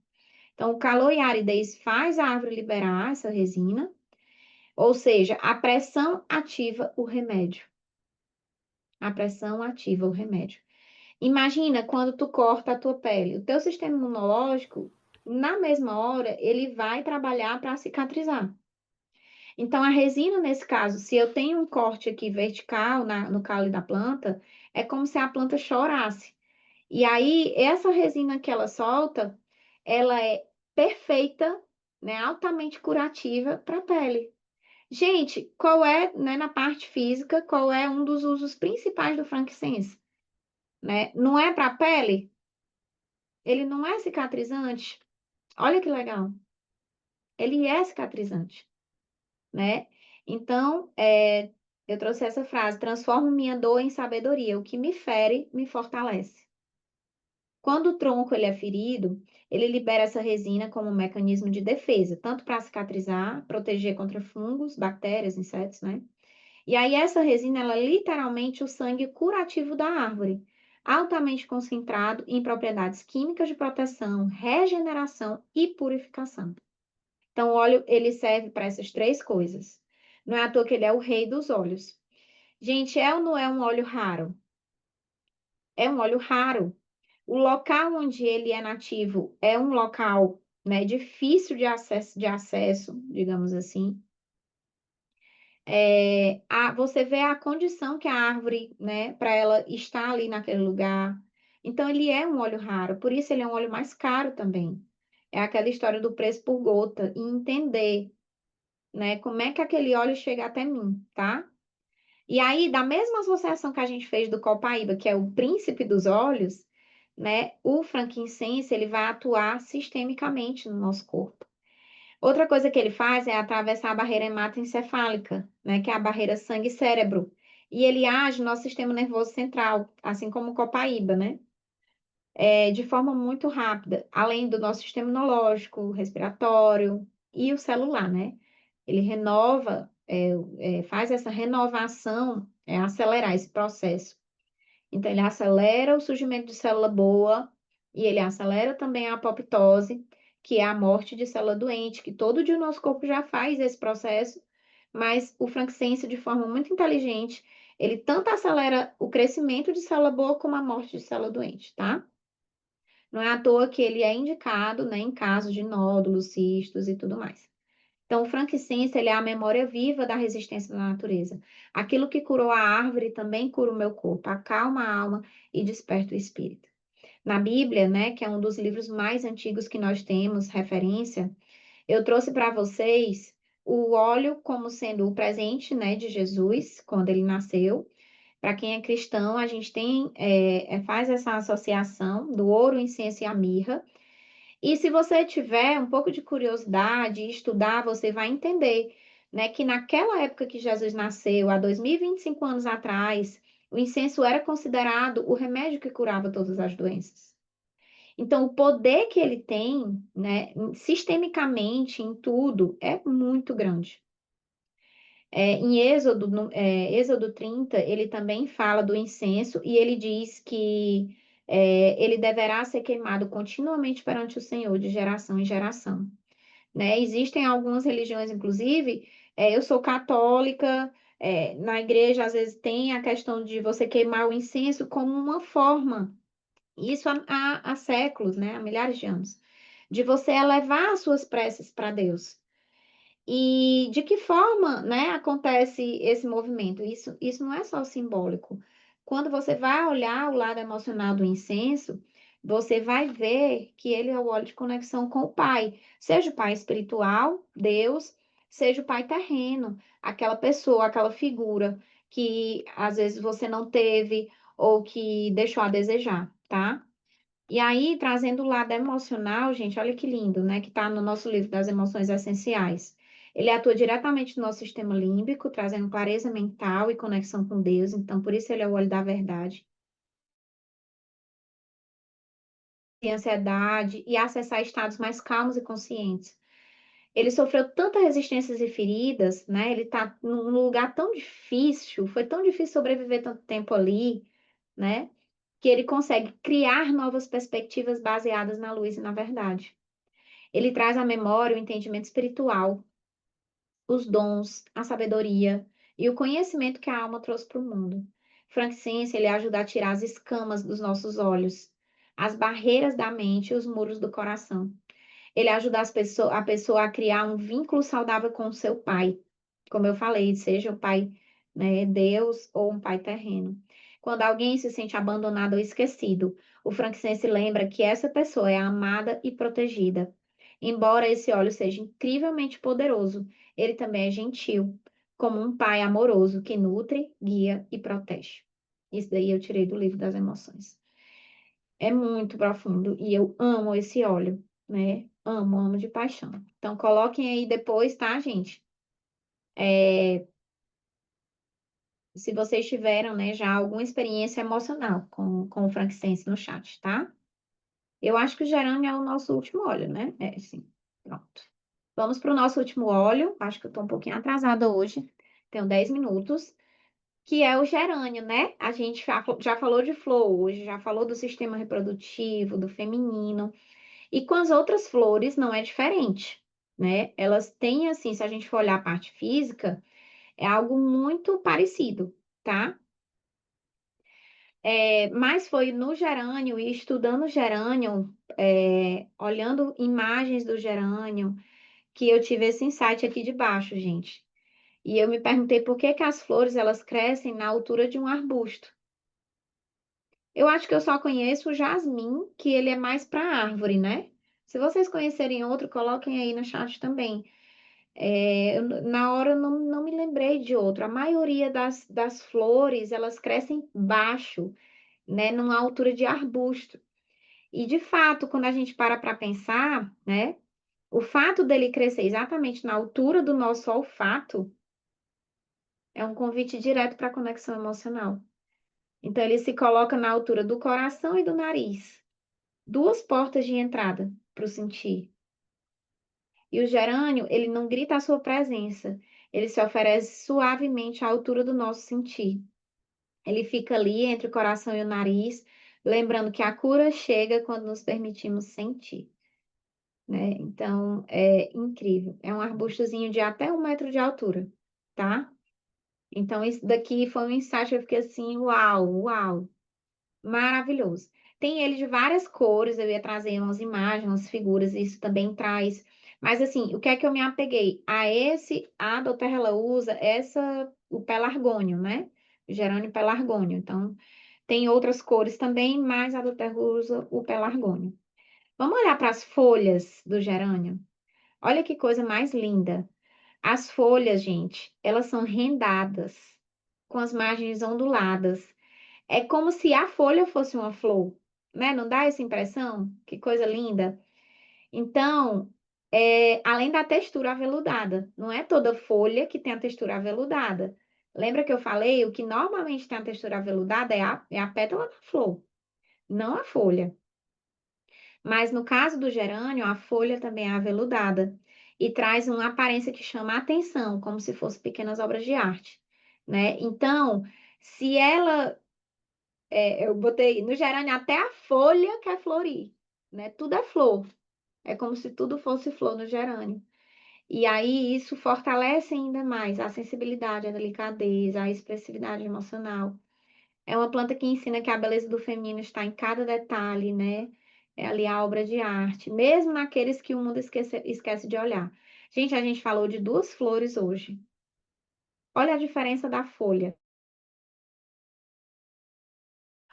Então, o calor e a aridez faz a árvore liberar essa resina, ou seja, a pressão ativa o remédio. A pressão ativa o remédio. Imagina quando tu corta a tua pele, o teu sistema imunológico, na mesma hora, ele vai trabalhar para cicatrizar. Então, a resina, nesse caso, se eu tenho um corte aqui vertical no caule da planta, é como se a planta chorasse. E aí, essa resina que ela solta, ela é perfeita, né, altamente curativa para a pele. Gente, qual é, né, na parte física, qual é um dos usos principais do frankincense, né? Não é para a pele? Ele não é cicatrizante? Olha que legal. Ele é cicatrizante, né? Então, eu trouxe essa frase: transformo minha dor em sabedoria. O que me fere, me fortalece. Quando o tronco ele é ferido, ele libera essa resina como um mecanismo de defesa, tanto para cicatrizar, proteger contra fungos, bactérias, insetos, né? E aí essa resina, ela é literalmente o sangue curativo da árvore, altamente concentrado em propriedades químicas de proteção, regeneração e purificação. Então, o óleo, ele serve para essas três coisas. Não é à toa que ele é o rei dos óleos. Gente, é ou não é um óleo raro? É um óleo raro. O local onde ele é nativo é um local, né, difícil de acesso, digamos assim. Você vê a condição que a árvore, né, para ela estar ali naquele lugar. Então, ele é um óleo raro, por isso ele é um óleo mais caro também. É aquela história do preço por gota, e entender, né, como é que aquele óleo chega até mim, tá? E aí, da mesma associação que a gente fez do copaíba, que é o príncipe dos óleos, né, o frankincense, ele vai atuar sistemicamente no nosso corpo. Outra coisa que ele faz é atravessar a barreira hematoencefálica, né, que é a barreira sangue-cérebro. e ele age no nosso sistema nervoso central, assim como o copaíba, né? De forma muito rápida, além do nosso sistema imunológico, respiratório e o celular, né? Ele renova, faz essa renovação, acelerar esse processo. Então, ele acelera o surgimento de célula boa e ele acelera também a apoptose, que é a morte de célula doente, que todo dia o nosso corpo já faz esse processo, mas o frankincense, de forma muito inteligente, ele tanto acelera o crescimento de célula boa como a morte de célula doente, tá? Não é à toa que ele é indicado, né, em casos de nódulos, cistos e tudo mais. Então, o frankincense, ele é a memória viva da resistência da natureza. Aquilo que curou a árvore também cura o meu corpo, acalma a alma e desperta o espírito. Na Bíblia, né, que é um dos livros mais antigos que nós temos referência, eu trouxe para vocês o óleo como sendo o presente, né, de Jesus, quando ele nasceu. Para quem é cristão, a gente faz essa associação do ouro, incenso e a mirra. E se você tiver um pouco de curiosidade e estudar, você vai entender, né, que naquela época que Jesus nasceu, há 2025 anos atrás, o incenso era considerado o remédio que curava todas as doenças. Então, o poder que ele tem, né, sistemicamente em tudo, é muito grande. Em Êxodo, Êxodo 30, ele também fala do incenso e ele diz que ele deverá ser queimado continuamente perante o Senhor, de geração em geração. Né? Existem algumas religiões, inclusive, eu sou católica, na igreja às vezes tem a questão de você queimar o incenso como uma forma, isso há séculos, né? Há milhares de anos, de você elevar as suas preces para Deus. E de que forma, né, acontece esse movimento? Isso não é só simbólico. Quando você vai olhar o lado emocional do incenso, você vai ver que ele é o óleo de conexão com o Pai, seja o Pai espiritual, Deus, seja o Pai terreno, aquela pessoa, aquela figura que às vezes você não teve ou que deixou a desejar, tá? E aí, trazendo o lado emocional, gente, olha que lindo, né? Que está no nosso livro das emoções essenciais. Ele atua diretamente no nosso sistema límbico, trazendo clareza mental e conexão com Deus. Então, por isso ele é o olho da verdade. E ansiedade e acessar estados mais calmos e conscientes. Ele sofreu tantas resistências e feridas, né? Ele está num lugar tão difícil, foi tão difícil sobreviver tanto tempo ali, né? Que ele consegue criar novas perspectivas baseadas na luz e na verdade. Ele traz à memória o entendimento espiritual, os dons, a sabedoria e o conhecimento que a alma trouxe para o mundo. Frankincense, ele ajuda a tirar as escamas dos nossos olhos, as barreiras da mente e os muros do coração. Ele ajuda a pessoa a criar um vínculo saudável com o seu pai. Como eu falei, seja o pai, né, Deus ou um pai terreno. Quando alguém se sente abandonado ou esquecido, o frankincense lembra que essa pessoa é amada e protegida. Embora esse óleo seja incrivelmente poderoso, ele também é gentil, como um pai amoroso que nutre, guia e protege. Isso daí eu tirei do livro das emoções. É muito profundo e eu amo esse óleo, né? Amo, amo de paixão. Então, coloquem aí depois, tá, gente? É, se vocês tiveram, né, já alguma experiência emocional com o frankincense no chat, tá? Eu acho que o gerânio é o nosso último óleo, né? Sim. Pronto. Vamos para o nosso último óleo. Acho que eu estou um pouquinho atrasada hoje. Tenho 10 minutos. Que é o gerânio, né? A gente já falou de flor hoje, já falou do sistema reprodutivo, do feminino. E com as outras flores não é diferente, né? Elas têm, assim, se a gente for olhar a parte física, é algo muito parecido, tá? Mas foi no gerânio e estudando o gerânio, olhando imagens do gerânio, que eu tive esse insight aqui de baixo, gente. E eu me perguntei por que que as flores elas crescem na altura de um arbusto. Eu acho que eu só conheço o jasmim, que ele é mais para árvore, né? Se vocês conhecerem outro, coloquem aí no chat também. Na hora eu não me lembrei de outro. A maioria das flores, elas crescem baixo, né? Numa altura de arbusto. E, de fato, quando a gente para pensar, né? O fato dele crescer exatamente na altura do nosso olfato, É um convite direto para a conexão emocional. Então, ele se coloca na altura do coração e do nariz, duas portas de entrada para o sentir. E o gerânio, ele não grita a sua presença, ele se oferece suavemente à altura do nosso sentir. Ele fica ali entre o coração e o nariz, lembrando que a cura chega quando nos permitimos sentir, né? Então, é incrível. É um arbustozinho de até 1 metro de altura, tá? Então, isso daqui foi um insight, eu fiquei assim, uau, uau, maravilhoso. Tem ele de várias cores, eu ia trazer umas imagens, umas figuras, isso também traz. Mas assim, o que é que eu me apeguei? A doutora ela usa o pelargônio, né? O gerânio pelargônio. Então, tem outras cores também, mas a doutora usa o pelargônio. Vamos olhar para as folhas do gerânio? Olha que coisa mais linda. As folhas, gente, elas são rendadas, com as margens onduladas. É como se a folha fosse uma flor, né? Não dá essa impressão? Que coisa linda. Então, além da textura aveludada, não é toda folha que tem a textura aveludada. Lembra que eu falei? O que normalmente tem a textura aveludada é a pétala da flor, não a folha. Mas no caso do gerânio, a folha também é aveludada e traz uma aparência que chama a atenção, como se fossem pequenas obras de arte, né? Então, se ela eu botei no gerânio até a folha quer florir, né? Tudo é flor. É como se tudo fosse flor no gerânio. E aí isso fortalece ainda mais a sensibilidade, a delicadeza, a expressividade emocional. É uma planta que ensina que a beleza do feminino está em cada detalhe, né? É ali a obra de arte, mesmo naqueles que o mundo esquece de olhar. Gente, a gente falou de duas flores hoje. Olha a diferença da folha.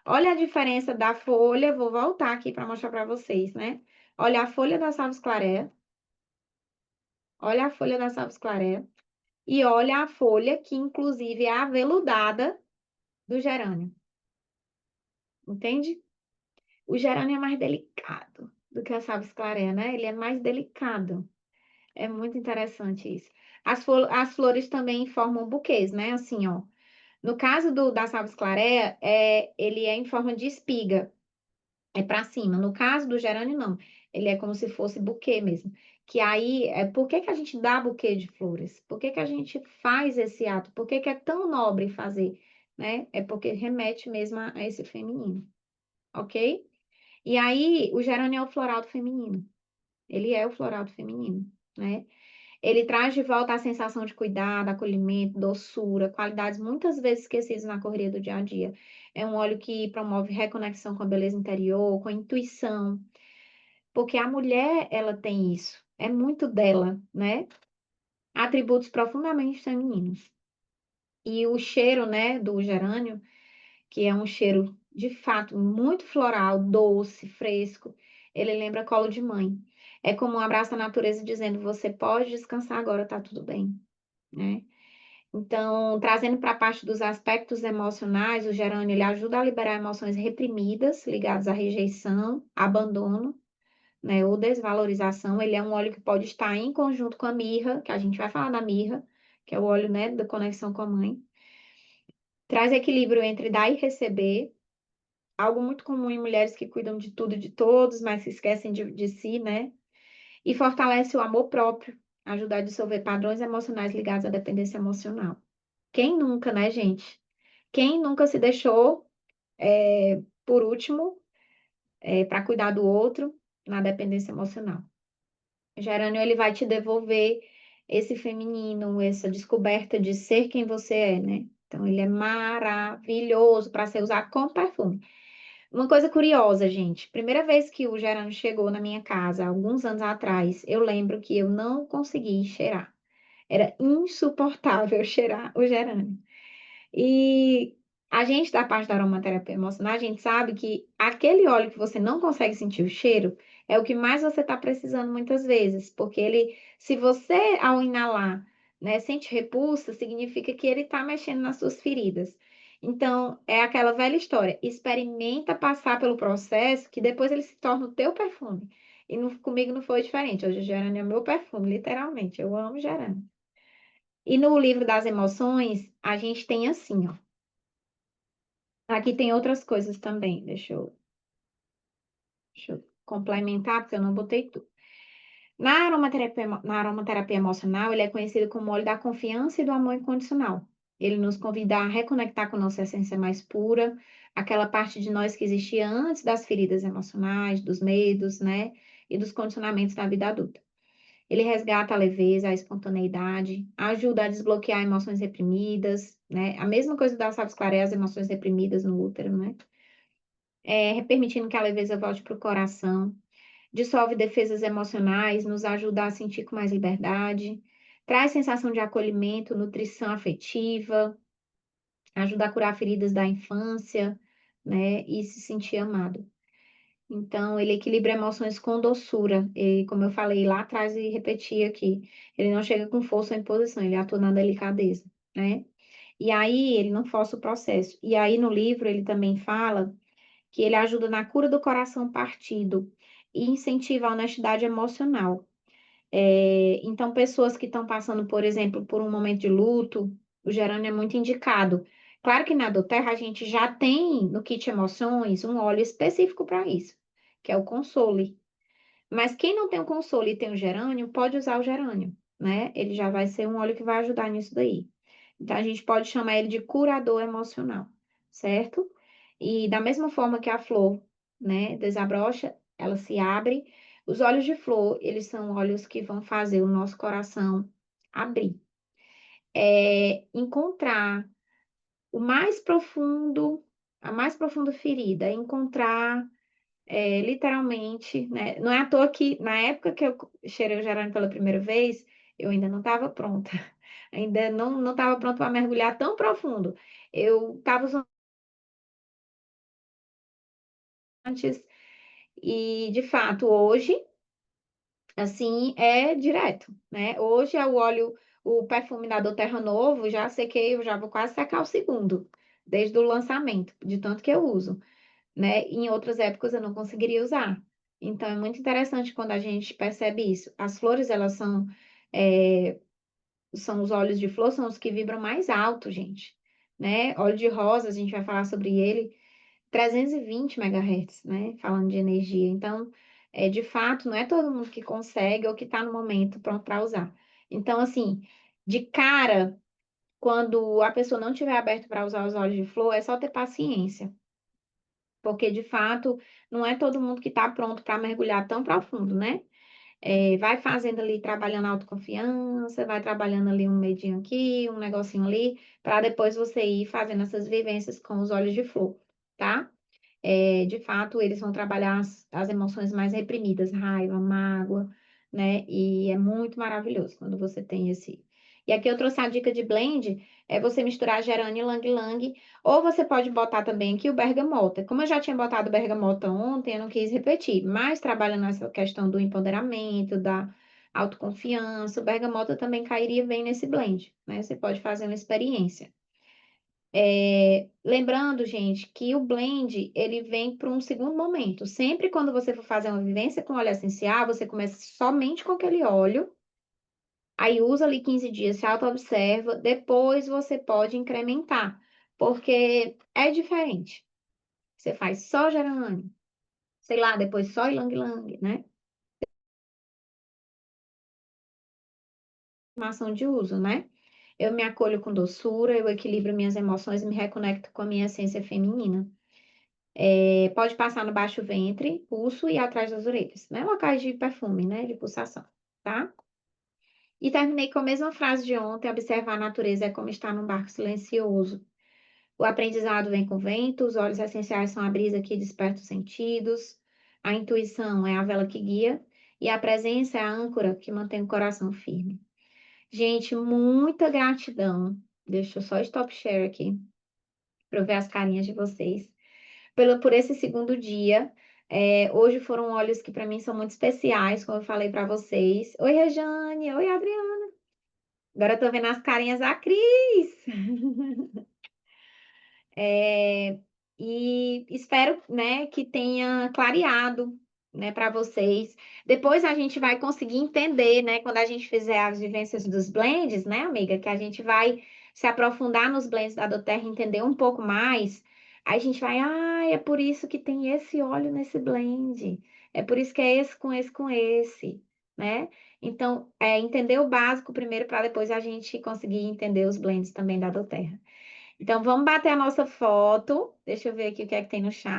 Olha a diferença da folha, vou voltar aqui para mostrar para vocês, né? Olha a folha da salves clarea, olha a folha da salves clarea e olha a folha que inclusive é aveludada do gerânio, entende? O gerânio é mais delicado do que a salves clarea, né? Ele é mais delicado. É muito interessante isso. As flores também formam buquês, né? Assim, ó. No caso da salves clarea, ele é em forma de espiga. É para cima. No caso do gerânio, não. Ele é como se fosse buquê mesmo. Que aí, por que que a gente dá buquê de flores? Por que que a gente faz esse ato? Por que que é tão nobre fazer? Né? É porque remete mesmo a esse feminino, ok? E aí, o gerânio é o floral do feminino. Ele é o floral do feminino, né? Ele traz de volta a sensação de cuidado, acolhimento, doçura, qualidades muitas vezes esquecidas na correria do dia a dia. É um óleo que promove reconexão com a beleza interior, com a intuição, porque a mulher, ela tem isso, é muito dela, né? Atributos profundamente femininos. E o cheiro, né, do gerânio, que é um cheiro de fato muito floral, doce, fresco, ele lembra colo de mãe. É como um abraço à natureza dizendo: você pode descansar agora, tá tudo bem, né? Então, trazendo para a parte dos aspectos emocionais, o gerânio ele ajuda a liberar emoções reprimidas ligadas à rejeição, abandono, né, ou desvalorização. Ele é um óleo que pode estar em conjunto com a mirra, que a gente vai falar da mirra, que é o óleo, né, da conexão com a mãe. Traz equilíbrio entre dar e receber, algo muito comum em mulheres que cuidam de tudo e de todos, mas se esquecem de si, né? E fortalece o amor próprio, ajuda a dissolver padrões emocionais ligados à dependência emocional. Quem nunca, né, gente? Quem nunca se deixou, por último, para cuidar do outro na dependência emocional? O gerânio, ele vai te devolver esse feminino, essa descoberta de ser quem você é, né? Então, ele é maravilhoso para ser usado como perfume. Uma coisa curiosa, gente. Primeira vez que o gerânio chegou na minha casa, alguns anos atrás, eu lembro que eu não consegui cheirar. Era insuportável cheirar o gerânio. E a gente, da parte da aromaterapia emocional, a gente sabe que aquele óleo que você não consegue sentir o cheiro é o que mais você está precisando muitas vezes, porque ele, se você, ao inalar, né, sente repulsa, significa que ele está mexendo nas suas feridas. Então, é aquela velha história, experimenta passar pelo processo que depois ele se torna o teu perfume. Comigo não foi diferente, hoje o gerânio é meu perfume, literalmente, eu amo gerânio. E no livro das emoções, a gente tem assim, ó. Aqui tem outras coisas também. Deixa eu complementar, porque eu não botei tudo. Na aromaterapia emocional, ele é conhecido como óleo da confiança e do amor incondicional. Ele nos convida a reconectar com nossa essência mais pura, aquela parte de nós que existia antes das feridas emocionais, dos medos, né? E dos condicionamentos da vida adulta. Ele resgata a leveza, a espontaneidade, ajuda a desbloquear emoções reprimidas, né? A mesma coisa da Savas clareia as emoções reprimidas no útero, né? Permitindo que a leveza volte para o coração, dissolve defesas emocionais, nos ajuda a sentir com mais liberdade, traz sensação de acolhimento, nutrição afetiva, ajuda a curar feridas da infância, né? E se sentir amado. Então, ele equilibra emoções com doçura. E, como eu falei lá atrás e repeti aqui, ele não chega com força ou imposição, ele atua na delicadeza, né? E aí, ele não força o processo. E aí, no livro, ele também fala que ele ajuda na cura do coração partido e incentiva a honestidade emocional. Então, pessoas que estão passando, por exemplo, por um momento de luto, o gerânio é muito indicado. Claro que na doTERRA a gente já tem no kit emoções um óleo específico para isso, que é o console. Mas quem não tem o console e tem o gerânio, pode usar o gerânio, né? Ele já vai ser um óleo que vai ajudar nisso daí. Então, a gente pode chamar ele de curador emocional, certo? E da mesma forma que a flor, né, desabrocha, ela se abre. Os olhos de flor, eles são olhos que vão fazer o nosso coração abrir. Encontrar o mais profundo, a mais profunda ferida, encontrar literalmente, né? Não é à toa que na época que eu cheirei o gerânio pela primeira vez, eu ainda não estava pronta. Ainda não estava pronta para mergulhar tão profundo. Eu estava usando antes e, de fato, hoje, assim, é direto, né? Hoje é o óleo, o perfume da doTERRA novo, já sequei, eu já vou quase secar o segundo, desde o lançamento, de tanto que eu uso, né? Em outras épocas eu não conseguiria usar. Então, é muito interessante quando a gente percebe isso. As flores, elas é, são os óleos de flor, são os que vibram mais alto, gente, né? Óleo de rosa, a gente vai falar sobre ele, 320 MHz, né? Falando de energia. Então, de fato, não é todo mundo que consegue ou que está no momento pronto para usar. Então, assim, de cara, quando a pessoa não estiver aberta para usar os óleos de flor, é só ter paciência. Porque, de fato, não é todo mundo que está pronto para mergulhar tão profundo, né? Vai fazendo ali, trabalhando a autoconfiança, vai trabalhando ali um medinho aqui, um negocinho ali, para depois você ir fazendo essas vivências com os olhos de flor, tá? De fato, eles vão trabalhar as emoções mais reprimidas, raiva, mágoa, né? E é muito maravilhoso quando você tem esse. E aqui eu trouxe a dica de blend, é você misturar gerânio e lang-lang, ou você pode botar também aqui o bergamota. Como eu já tinha botado bergamota ontem, eu não quis repetir, mas trabalhando nessa questão do empoderamento, da autoconfiança, o bergamota também cairia bem nesse blend, né? Você pode fazer uma experiência. Lembrando, gente, que o blend ele vem para um segundo momento. Sempre quando você for fazer uma vivência com óleo essencial, você começa somente com aquele óleo, aí usa ali 15 dias, se auto-observa, depois você pode incrementar, porque é diferente. Você faz só gerânio, sei lá, depois só ylang-ylang, né? Informação de uso, né? Eu me acolho com doçura, eu equilibro minhas emoções e me reconecto com a minha essência feminina. Pode passar no baixo ventre, pulso e atrás das orelhas, né? Locais de perfume, né? De pulsação, tá? E terminei com a mesma frase de ontem: observar a natureza é como estar num barco silencioso. O aprendizado vem com o vento, os olhos essenciais são a brisa que desperta os sentidos, a intuição é a vela que guia e a presença é a âncora que mantém o coração firme. Gente, muita gratidão. Deixa eu só stop share aqui para eu ver as carinhas de vocês. Por esse segundo dia. Hoje foram óleos que para mim são muito especiais, como eu falei para vocês. Oi, Rejane. Oi, Adriana. Agora eu tô vendo as carinhas da Cris. É, e espero, né, que tenha clareado, né, para vocês. Depois a gente vai conseguir entender, né, quando a gente fizer as vivências dos blends, né, amiga, que a gente vai se aprofundar nos blends da Doterra, entender um pouco mais. Aí a gente vai, é por isso que tem esse óleo nesse blend. É por isso que é esse com esse com esse, né? Então, entender o básico primeiro para depois a gente conseguir entender os blends também da Doterra. Então, vamos bater a nossa foto. Deixa eu ver aqui o que é que tem no chat.